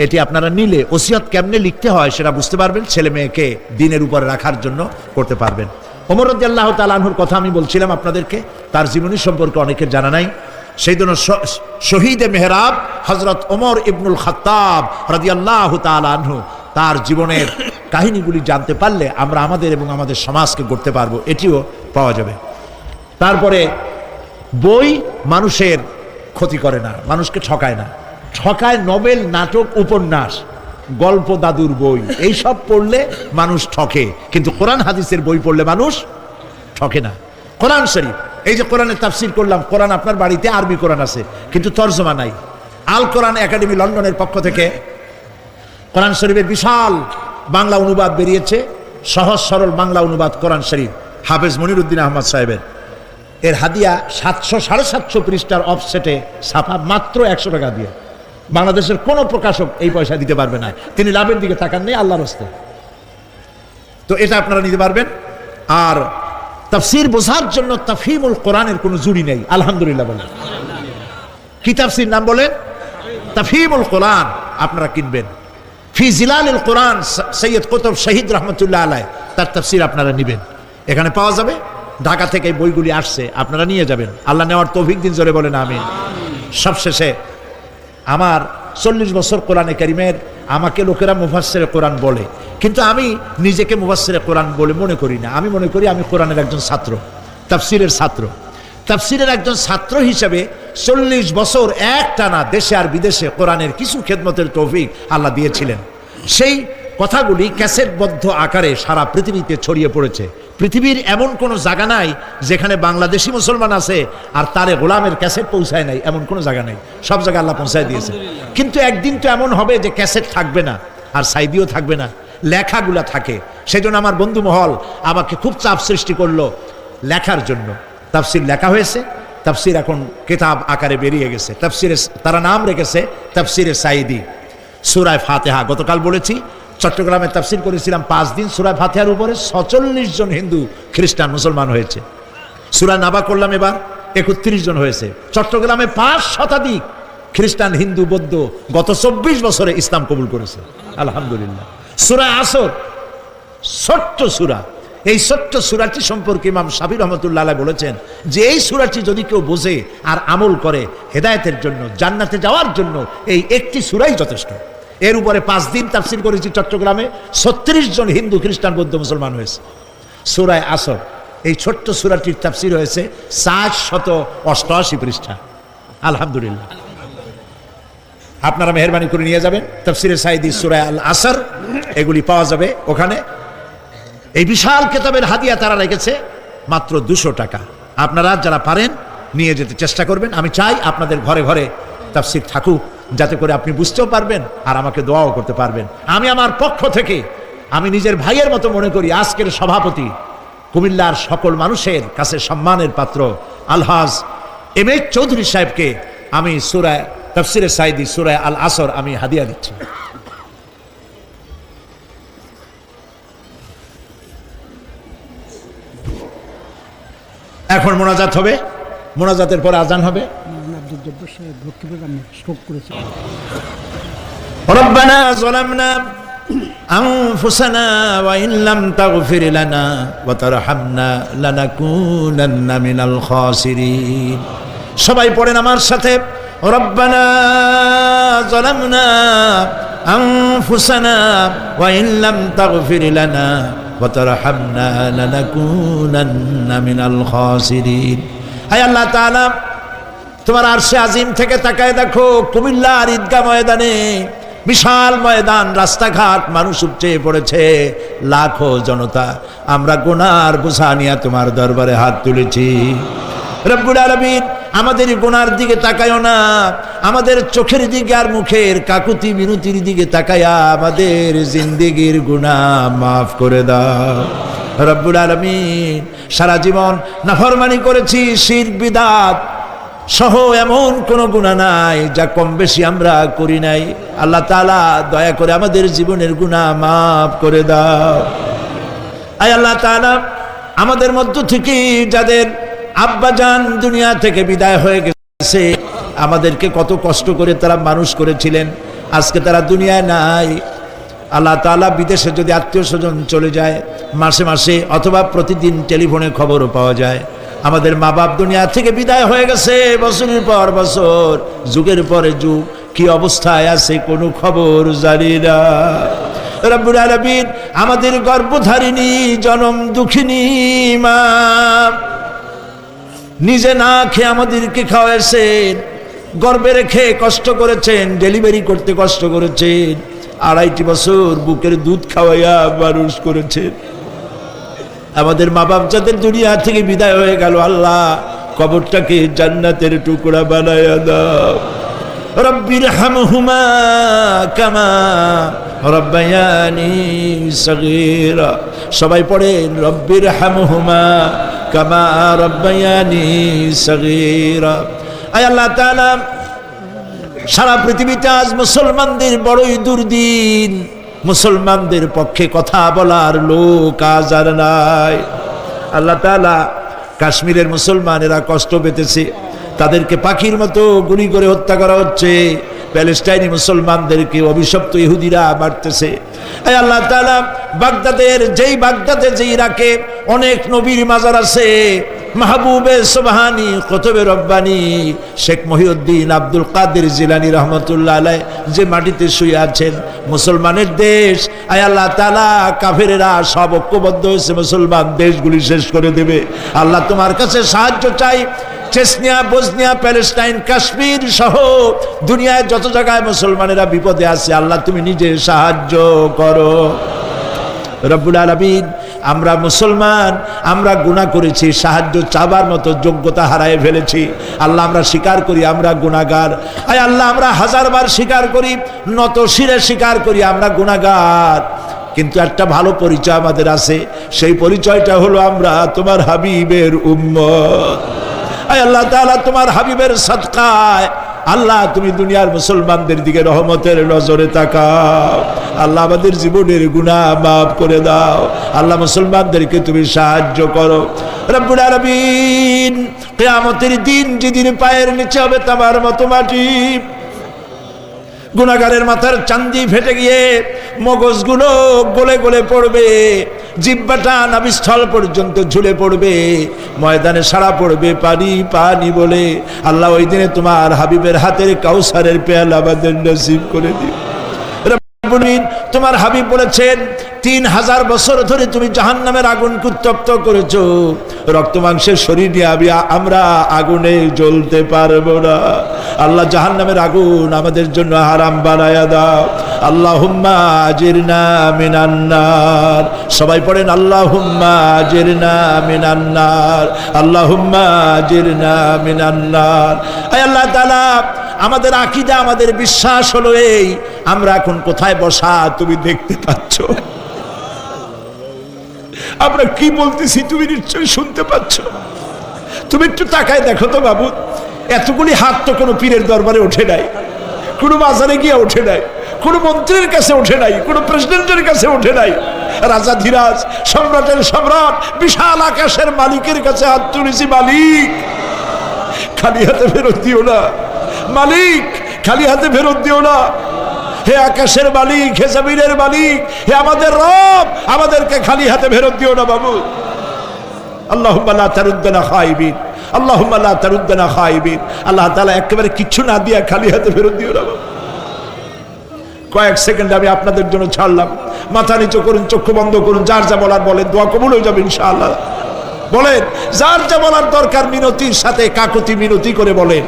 এটি আপনারা নিলে ওসিয়ত কেমনে লিখতে হয় সেটা বুঝতে পারবেন, ছেলে মেয়েকে দিনের উপরে রাখার জন্য করতে পারবেন। ওমর রাদিয়াল্লাহু তাআলা আনহুর কথা আমি বলছিলাম আপনাদেরকে, তার জীবনী সম্পর্কে অনেকের জানা নাই। সেই জন্য শহীদে মেহরাব হযরত ওমর ইবনুল খাত্তাব রাদিয়াল্লাহু তাআলা আনহু, তার জীবনের কাহিনীগুলি জানতে পারলে আমরা আমাদের এবং আমাদের সমাজকে গড়তে পারবো, এটিও পাওয়া যাবে। তারপরে বই মানুষের ক্ষতি করে না, মানুষকে ঠকায় না। ঠকায় নভেল, নাটক, উপন্যাস, গল্প, দাদুর বই, এইসব পড়লে মানুষ ঠকে, কিন্তু কোরআন হাদিসের বই পড়লে মানুষ ঠকে না। কোরআন শরীফ, এই যে কোরআনের তাফসীর করলাম, কোরআন আপনার বাড়িতে আরবি কোরআন আছে কিন্তু তরজমা নাই। আল কোরআন একাডেমি লন্ডনের পক্ষ থেকে কোরআন শরীফের বিশাল বাংলা অনুবাদ বেরিয়েছে, সহজ সরল বাংলা অনুবাদ কোরআন শরীফ, হাফেজ মনিরুদ্দিন আহমদ সাহেবের। এর হাদিয়া 700-750 পৃষ্ঠার অফসেটে ছাপা, মাত্র 100 টাকা দিয়ে। বাংলাদেশের কোনো প্রকাশক এই পয়সা দিতে পারবে না, তিনি লাভের দিকে তাকান নেই, আল্লাহর রাস্তে। তো এটা আপনারা নিতে পারবেন। আর তাফসীর বোঝার জন্য তাফহিমুল কোরআনের কোনো জুড়ি নেই, আলহামদুলিল্লাহ বলেন। কি তাফসীর নাম বলেন? তাফহিমুল কোরআন আপনারা কিনবেন। ফি জিলালিল কোরআন, সৈয়দ কুতুব শহীদ রহমতুল্লাহ আলাইহি, তার তাফসীর আপনারা নেবেন, এখানে পাওয়া যাবে। ঢাকা থেকে বইগুলি আসছে, আপনারা নিয়ে যাবেন। আল্লাহ নেওয়ার তৌফিক দিন, জোরে বলেন আমিন। সবশেষে আমার 40 বছর কোরআনে কারিমের, আমাকে লোকেরা মুফাসসিরে কোরআন বলে, কিন্তু আমি নিজেকে মুফাসসিরে কোরআন বলে মনে করি না। আমি মনে করি আমি কোরআনের একজন ছাত্র, তাফসিরের ছাত্র। তাফসিরের একজন ছাত্র হিসেবে 40 বছর একটানা দেশে আর বিদেশে কোরআনের কিছু খেদমতের তৌফিক আল্লাহ দিয়েছিলেন। সেই কথাগুলি ক্যাসেটবদ্ধ আকারে সারা পৃথিবীতে ছড়িয়ে পড়েছে। পৃথিবীর এমন কোনো জায়গা নাই যেখানে বাংলাদেশি মুসলমান আছে আর তারে গোলামের ক্যাসেট পৌঁছায় নাই, এমন কোনো জায়গা নাই। সব জায়গায় আল্লাহ পৌঁছায় দিয়েছে। কিন্তু একদিন তো এমন হবে যে ক্যাসেট থাকবে না, আর সাইদিও থাকবে না, লেখাগুলা থাকে। সেই জন্য আমার বন্ধু মহল আমাকে খুব চাপ সৃষ্টি করলো লেখার জন্য। তাফসির লেখা হয়েছে, তাফসির এখন কিতাব আকারে বেরিয়ে গেছে। তাফসিরে তারা নাম রেখেছে তাফসিরে সাইদি। সূরা ফাতিহা গতকাল বলেছি, চট্টগ্রামে তাফসির করেছিলাম 5 দিন। সূরা ফাতিহার উপরে 46 জন হিন্দু খ্রিস্টান মুসলমান হয়েছে। সূরা নাবা করলাম এবার, 31 জন হয়েছে। চট্টগ্রামে 5 শতাধিক খ্রিস্টান, হিন্দু, বৌদ্ধ গত 24 বছরে ইসলাম কবুল করেছে, আলহামদুলিল্লাহ। সূরা আসর ছোট্ট সূরা, এই ছোট্ট সূরাটি সম্পর্কে ইমাম শাফি রহমতুল্লাহ আলাইহি বলেছেন যে এই সূরাটি যদি কেউ বোঝে আর আমল করে, হেদায়েতের জন্য, জান্নাতে যাওয়ার জন্য এই একটি সূরাই যথেষ্ট। এর উপরে 5 দিন তাফসির করেছি চট্টগ্রামে, 36 জন হিন্দু, খ্রিস্টান, বৌদ্ধ মুসলমান হয়েছে। সূরা আসর এই ছোট্ট সূরাটির তাফসির হয়েছে 488 পৃষ্ঠা, আলহামদুলিল্লাহ। আপনারা মেহেরবানি করে নিয়ে যাবেন তাফসিরে সাইদি, সূরা আল আসর, এগুলি পাওয়া যাবে ওখানে। এই বিশাল কিতাবের হাদিয়া তারা রেখেছে মাত্র 200 টাকা। আপনারা যারা পারেন নিয়ে যেতে চেষ্টা করবেন। আমি চাই আপনাদের ঘরে ঘরে তাফসির থাকুক, যাতে করে আপনি বুঝতেও পারবেন আর আমাকে দোয়াও করতে পারবেন। আমি আমার পক্ষ থেকে, আমি নিজের ভাইয়ের মতো মনে করি, আজকের সভাপতি কুমিল্লার সকল মানুষের কাছে সম্মানের পাত্র আলহাজ এম.এ. চৌধুরী সাহেবকে আমি সূরা তাফসিরে সাইদি, সূরা আল আসর আমি হাদিয়া দিচ্ছি। এখন মোনাজাত হবে, মোনাজাতের পরে আজান হবে। আব্দুল জব্বার সাহেব লক্ষ্মীপুর স্ট্রোক করেছে। ربنا ظلمنا أنفسنا وإن لم تغفر لنا وترحمنا لنكونن من الخاسرين। সবাই পড়েন আমার সাথে, ربنا ظلمنا أنفسنا وإن لم تغفر لنا وترحمنا لنكونن من الخاسرين। হায় আল্লাহ তাআলা, তোমার আরশে আজিম থেকে তাকায় দেখো কুমিল্লার ঈদগাহ ময়দানে, বিশাল ময়দান, রাস্তাঘাট, মানুষ উপচে পড়েছে, লাখো জনতা। আমরা গুনার বোঝা নিয়ে তোমার দরবারে হাত তুলেছি। রব্বুল আলামিন, আমাদের গুনার দিকে তাকায়ও না, আমাদের চোখের দিকে আর মুখের কাকুতি বিনতির দিকে তাকায়া আমাদের জিন্দেগির গুনাহ মাফ করে দাও। রব্বুল আলামিন, সারা জীবন নাফরমানি করেছি, শিরক বিদআত সহ এমন কোনো গুনাহ নাই যা কম বেশি আমরা করি নাই। আল্লাহ তাআলা দয়া করে আমাদের জীবনের গুনাহ মাফ করে দাও। আয় আল্লাহ তাআলা, আমাদের মধ্য থেকে যাদের আব্বাজান দুনিয়া থেকে বিদায় হয়ে গেছে, আমাদেরকে কত কষ্ট করে তারা মানুষ করেছিলেন, আজকে তারা দুনিয়ায় নাই। আল্লাহ তাআলা, বিদেশে যদি আত্মীয় স্বজন চলে যায় মাসে মাসে অথবা প্রতিদিন টেলিফোনে খবরও পাওয়া যায়, আমাদের মা বাপ দুনিয়া থেকে বিদায় হয়ে গেছে বছরের পর বছর, যুগের পরে যুগ, কি অবস্থায় আছে কোনো খবর জানি না। রব্বুল আলামিন, আমাদের গর্ভধারিণী জনম দুঃখিনী মা নিজে না খেয়ে আমাদেরকে খাওয়াইছেন, গর্ভে রেখে কষ্ট করেছেন, ডেলিভারি করতে কষ্ট করেছেন, 2.5 বছর বুকের দুধ খাওয়াইয়া মানুষ করেছেন। আমাদের মা বাপ যাদের দুনিয়া থেকে বিদায় হয়ে গেল, আল্লাহ কবরটাকে জান্নাতের টুকরা বানায়া দাও। রব্বির হামহুমা কামা রব্বায়ানি সগীরা। সবাই পড়েন, রব্বির হামহুমা কামা রব্বায়ানি সগীরা। আয় আল্লাহ তাআলা, সারা পৃথিবীতে আজ মুসলমানদের বড়ই দুর্দিন, মুসলমানদের পক্ষে কথা বলার লোক আজ আর নাই। আল্লাহ তাআলা, কাশ্মীরের মুসলমানেরা কষ্ট পেতেছে, তাদেরকে পাখির মতো গুলি করে হত্যা করা হচ্ছে, প্যালেস্টাইনি মুসলমানদেরকে অভিশপ্ত ইহুদিরা মারতেছে। এই আল্লাহ তাআলা বাগদাদে যে ইরাকে অনেক নবীর মাজার আছে, মাহবুবে সুবহানি, কুতুবে রব্বানি, শেখ মহিউদ্দিন আব্দুল কাদের জিলানী রহমতুল্লাহ আলাইহি যে মাটিতে শুয়ে আছেন, মুসলমানের দেশ। আয় আল্লাহ তাআলা, কাফেরেরা সব ঐক্যবদ্ধ হয়েছে, মুসলমান দেশগুলি শেষ করে দেবে। আল্লাহ তোমার কাছে সাহায্য চাই। চেচনিয়া, বসনিয়া, প্যালেস্টাইন, কাশ্মীর সহ দুনিয়ায় যত জায়গায় মুসলমানেরা বিপদে আছে, আল্লাহ তুমি নিজে সাহায্য করো রব্বুল আলামিন। আমরা মুসলমান, আমরা গুনাহ করেছি, সাহায্য চাবার মতো যোগ্যতা হারায় ফেলেছি। আল্লাহ আমরা স্বীকার করি আমরা গুনাহগার। আয় আল্লাহ, আমরা হাজারবার স্বীকার করি, নত শিরে স্বীকার করি আমরা গুনাহগার। কিন্তু একটা ভালো পরিচয় আমাদের আছে, সেই পরিচয়টা হলো আমরা তোমার হাবিবের উম্মত। আয় আল্লাহ তাআলা, তোমার হাবিবের সাদকায় আল্লাহ তুমি দুনিয়ার মুসলমানদের দিকে রহমতের নজরে তাকাও। আল্লাহ আমাদের জীবনের গুনাহ মাফ করে দাও। আল্লাহ মুসলমানদেরকে তুমি সাহায্য করো রব্বুল আলামিন। কিয়ামতের দিন যেদিন পায়ের নিচে হবে তামার মতো মাটি, গুনাহগারের মাথার চান্দি ফেটে গিয়ে মগজগুলো গলে গলে পড়বে, জিহ্বাটা নাভিস্থল পর্যন্ত ঝুলে পড়বে, ময়দানে সারা পড়বে পানি পানি বলে। আল্লাহ ওই দিনে তোমার হাবিবের হাতের কাউসারের পেয়ালা আমাদের নসিব করে দিও। তোমার হাবিব বলেছেন 3000 বছর ধরে তুমি জাহান্নামের আগুনকে উত্তপ্ত করেছো, রক্ত মাংসের শরীর নিয়ে আমরা আগুনে জ্বলতে পারবো না। আল্লাহ জাহান্নামের আগুন আমাদের জন্য হারাম বানায়া দাও। আল্লাহুম্মা আজিরনা মিনান নার। সবাই পড়েন আল্লাহুম্মা আজিরনা মিনান নার, আল্লাহুম্মা আজিরনা মিনান নার। আয় আল্লাহ তাআলা, আমাদের আকীদা, আমাদের বিশ্বাস হলো এই, আমরা এখন কোথায় বসা তুমি দেখতে পাচ্ছ, আমরা কি বলতেছি তুমি নিশ্চয়ই শুনতে পাচ্ছ। তুমি একটু তাকায় দেখো তো বাবু, এতগুলি হাত তো কোনো পীরের দরবারে ওঠে নাই, কোনো বাজারে গিয়ে ওঠে নাই, কোনো মন্ত্রীর কাছে ওঠে নাই, কোনো প্রেসিডেন্টের কাছে ওঠে নাই। রাজা ধীরাজ, সম্রাটের সম্রাট, বিশাল আকাশের মালিকের কাছে হাত তুলেছি, মালিক খালি হাতে ফেরত দিও না, মালিক খালি হাতে ফেরত দিও না। হে আকাশের মালিক, হে জমিনের মালিক, হে আমাদের রব, আমাদেরকে খালি হাতে ফেরত দিও না বাবু। আল্লাহুম্মা লা তারুদ্দানা খাইবিন, আল্লাহুম্মা লা তারুদ্দানা খাইবিন। আল্লাহ তাআলা একেবারে কিচ্ছু না দিয়া খালি হাতে ফেরত দিও না বাবু। কয়েক সেকেন্ড আমি আপনাদের জন্য ছাড়লাম, মাথা নিচু করুন, চক্ষু বন্ধ করুন, যার যা বলার বলেন, দোয়া কবুল হয়ে যাবে ইনশাআল্লাহ। বলেন যার যা বলার দরকার, মিনতির সাথে কাকুতি মিনতি করে বলেন।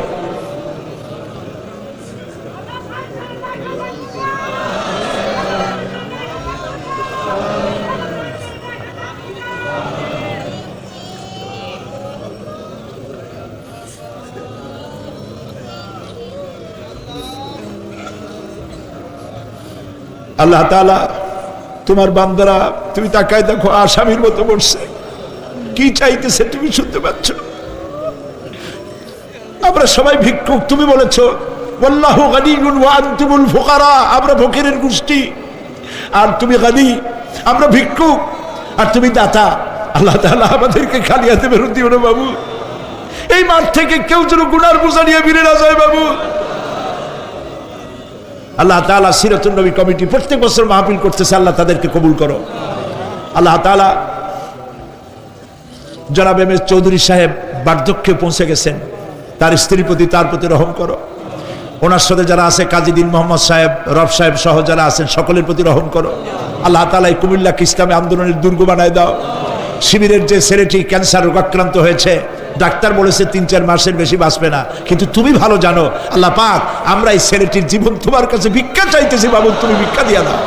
আল্লাহ তাআলা, তোমার বান্দারা তুমি তাকায় দেখো, আসামির মতো বসছে, কি চাইতেছে তুমি শুনতে পাচ্ছ। আমরা সবাই ভিক্ষুক, তুমি বলেছো ওয়াল্লাহু গানিয়্যুন ওয়া আনতুমুল ফুকারা, আমরা ফকিরের গোষ্ঠী আর তুমি গানি, আমরা ভিক্ষুক আর তুমি দাতা। আল্লাহ তাআলা আমাদেরকে খালি হাতে ফেরত দিও না বাবু। এই মাঠ থেকে কেউ যেন গুনার বোঝা নিয়ে ফিরে না যায় বাবু। আল্লাহ তাআলা সিরাতুন নবী কমিটি প্রত্যেক বছর মাহফিল করতেছে, আল্লাহ তাদেরকে কবুল করো। আল্লাহ তাআলা জনাব এম এস চৌধুরী সাহেব বার্ধক্যে পৌঁছে গেছেন, তার স্ত্রীর প্রতি তার প্রতি রহম করো। ওনার সাথে যারা আছে, কাজী দিন মোহাম্মদ সাহেব, রব সাহেব সহ যারা আছেন, সকলের প্রতি রহম করো। আল্লাহ তাআলা এই কুমিল্লাকে ইসলামী আন্দোলনের দুর্গ বানায় দাও। শিবিরের যে ছেলেটি ক্যান্সার রোগাক্রান্ত হয়েছে, ডাক্তার বলেছে 3-4 মাসের বেশি বাঁচবে না, কিন্তু তুমি ভালো জানো আল্লাহ পাক, আমরা এই ছেলেটির জীবন তোমার কাছে ভিক্ষা চাইতেছি বাবু, তুমি ভিক্ষা দিয়া দাও।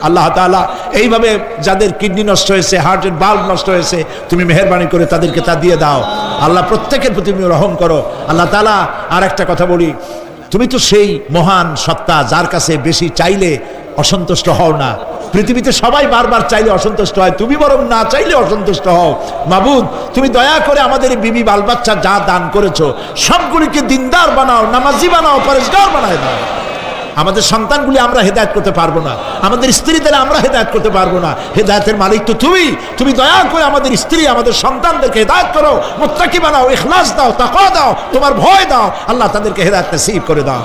আল্লাহ তাআলা এইভাবে যাদের কিডনি নষ্ট হয়েছে, হার্টের বাল্ব নষ্ট হয়েছে, তুমি মেহেরবানি করে তাদেরকে তা দিয়ে দাও। আল্লাহ প্রত্যেকের প্রতি তুমি রহম করো। আল্লাহ তাআলা আর একটা কথা বলি, তুমি তো সেই মহান সত্তা যার কাছে বেশি চাইলে অসন্তুষ্ট হও না। পৃথিবীতে সবাই বারবার চাইলে অসন্তুষ্ট হয়, তুমি বরং না চাইলে অসন্তুষ্ট হও। মাবুদ, তুমি দয়া করে আমাদের বিবি বাল বাচ্চা যা দান করেছো সবগুলিকে দিনদার বানাও, নামাজি বানাও, পরেশগার বানায় দাও। আমাদের সন্তানগুলি আমরা হেদায়েত করতে পারবো না, আমাদের স্ত্রীদের আমরা হেদায়েত করতে পারবো না, হেদায়েতের মালিক তো তুমি। তুমি দয়া করে আমাদের স্ত্রী, আমাদের সন্তানদেরকে হেদায়েত করো, মুত্তাকি বানাও, ইখলাস দাও, তাকওয়া দাও, তোমার ভয় দাও। আল্লাহ তাদেরকে হেদায়েত নসিব করে দাও।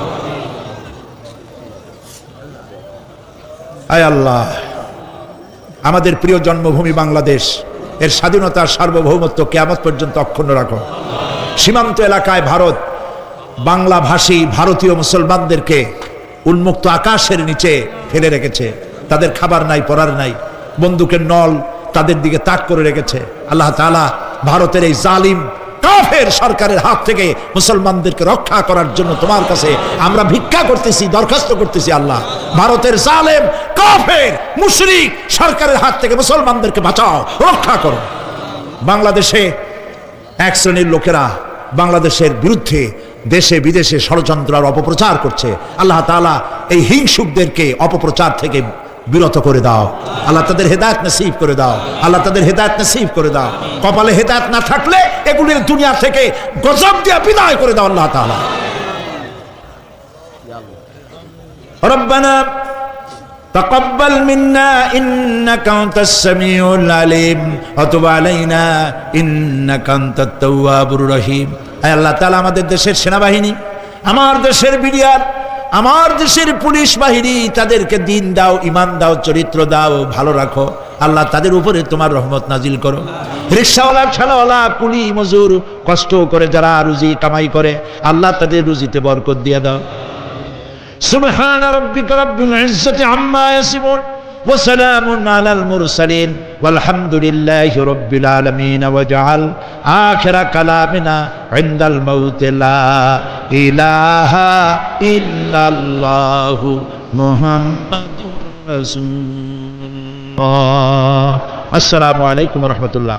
আয় আল্লাহ, আমাদের প্রিয় জন্মভূমি বাংলাদেশ এর স্বাধীনতার সার্বভৌমত্ব কিয়ামত পর্যন্ত অক্ষুণ্ণ রাখো। সীমান্ত এলাকায় ভারত বাংলাভাষী ভারতীয় মুসলমানদেরকে উন্মুক্ত আকাশের নিচে ফেলে রেখেছে। তাদের খাবার নাই, পরার নাই, বন্দুকের নল তাদের দিকে তাক করে রেখেছে। আল্লাহ তাআলা ভারতের এই জালিম কাফের সরকারের হাত থেকে মুসলমানদেরকে রক্ষা করার জন্য তোমার কাছে আমরা ভিক্ষা করতেছি, দরখাস্ত করতেছি। আল্লাহ, ভারতের জালেম কাফের মুশরিক সরকারের হাত থেকে মুসলমানদেরকে বাঁচাও, রক্ষা করো। বাংলাদেশে এক শ্রেণীর লোকেরা বাংলাদেশের বিরুদ্ধে দেশে বিদেশে ষড়যন্ত্র আর অপপ্রচার করছে। আল্লাহ তাআলা এই হিংসুকদেরকে অপপ্রচার থেকে বিরত করে দাও। আল্লাহ তাদের হেদায়েত নসিব করে দাও। আল্লাহ তাদের হেদায়েত নসিব করে দাও। কপালে হেদায়েত না থাকলে এগুলির দুনিয়া থেকে গজব দিয়ে বিদায় করে দাও আল্লাহ তাআলা। রব্বানা তাকাব্বাল মিন্না ইন্নাকা আনতাস সামিউল আলিম ওয়া তুব আলাইনা ইন্নাকা আনতাত তাওয়াবুর রহিম। আয় আল্লাহ তাআলা, আমাদের দেশের সেনাবাহিনী, আমার দেশের বিডিআর, আমার দেশের পুলিশ বাহিনী, তাদেরকে দিন দাও, ঈমান দাও, চরিত্র দাও, ভালো রাখো। আল্লাহ, তাদের উপরে তোমার রহমত নাজিল করো। রিকশাওয়ালা, ঠেলাওয়ালা, কুলি মজুর, কষ্ট করে যারা রুজি কামাই করে, আল্লাহ তাদের রুজিতে বরকত দিয়ে দাও। সুবহান রাব্বিকা রাব্বিল ইজ্জাতি আম্মা ইয়াসিফুন ওয়া সালামুন আলাল মুরসালিন ওয়ালহামদুলিল্লাহি রাব্বিল আলামিন। ওয়াজআল আখিরা কালামিনা ইনদাল মাউত লা ইলাহা ইল্লাল্লাহু মুহাম্মাদুর রাসূলুল্লাহ। আসসালামু আলাইকুম ওয়া রাহমাতুল্লাহ।